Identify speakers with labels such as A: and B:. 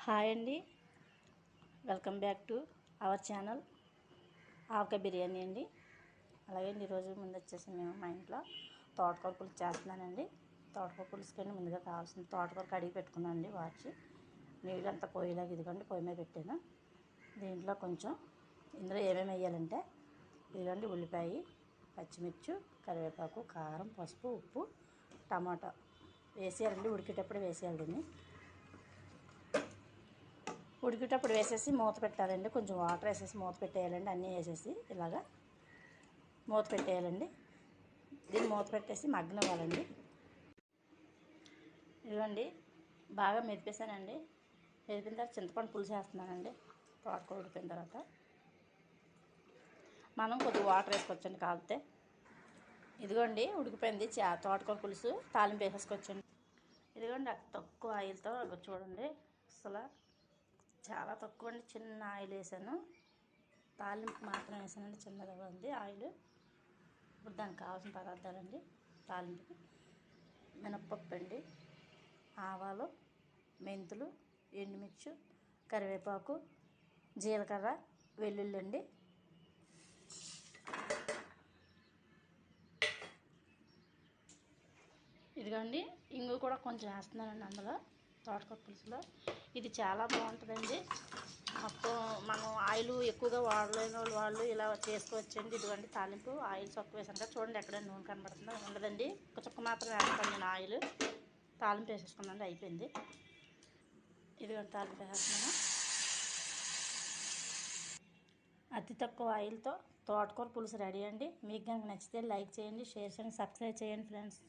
A: Hi అండి, welcome back to our channel Avakaya Biryani అండి. అలాగే ఈరోజు ముందు వచ్చేసి మేము మా ఇంట్లో తోటకూర పులుసు చేస్తున్నానండి. తోటకూర పులుసుకండి ముందుగా కావాల్సిన తోటకూర కడిగి పెట్టుకున్నానండి. వాచి నీళ్ళంతా పోయేలాగా ఇదిగోండి పొయ్యి మీద పెట్టాను. దీంట్లో కొంచెం ఇందులో ఏమేమి వేయాలంటే ఇదిగోండి ఉల్లిపాయ, పచ్చిమిర్చి, కరివేపాకు, కారం, పసుపు, ఉప్పు, టమాటా వేసేయాలండి. ఉడికేటప్పుడు వేసేయాలి. దీన్ని ఉడికేటప్పుడు వేసేసి మూత పెట్టాలండి. కొంచెం వాటర్ వేసేసి మూత పెట్టేయాలండి. అన్నీ వేసేసి ఇలాగా మూత పెట్టేయాలండి. దీన్ని మూత పెట్టేసి మగ్గనివ్వాలండి. ఇదిగోండి బాగా మెదిపేసానండి. మెదిపిన తర్వాత చింతపండు పులుసు వేస్తున్నానండి. తోటకూర ఉడికిన తర్వాత మనం కొద్దిగా వాటర్ వేసుకోవచ్చండి కాలితే. ఇదిగోండి ఉడికిపోయింది తోటకూర పులుసు. తాలింపు వేసేసుకోవచ్చండి. ఇదిగోండి తక్కువ ఆయిల్తో చూడండి, అసలు చాలా తక్కువ అండి. చిన్న ఆయిల్ వేసాను, తాలింపు మాత్రం వేసానండి. చిన్నగా ఉంది ఆయిల్. ఇప్పుడు దానికి కావాల్సిన పదార్థాలండి. తాలింపుకి మినప్పప్పు అండి, ఆవాలు, మెంతులు, ఎండుమిర్చి, కరివేపాకు, జీలకర్ర, వెల్లుల్లి అండి. ఇదిగోండి ఇంగు కూడా కొంచెం వేస్తున్నానండి అందులో తోటకూర పులుసులో. ఇది చాలా బాగుంటుందండి. మొత్తం మనం ఆయిల్ ఎక్కువగా వాడలేని వాళ్ళు ఇలా చేసుకోవచ్చండి. ఇదిగోండి తాలింపు ఆయిల్ తక్కువ వేసాను కదా, చూడండి ఎక్కడ నూనె కనబడుతుందో. ఉండదండి, ఒక చుక్క మాత్రం వేస్తాను నేను ఆయిల్. తాలింపు వేసేసుకున్నాను, అయిపోయింది. ఇదిగోండి తాలింపు వేసేస్తున్నాను. అతి తక్కువ ఆయిల్తో తోటకూర పులుసు రెడీ అండి. మీకు కనుక నచ్చితే లైక్ చేయండి, షేర్ చేయండి, సబ్స్క్రైబ్ చేయండి ఫ్రెండ్స్.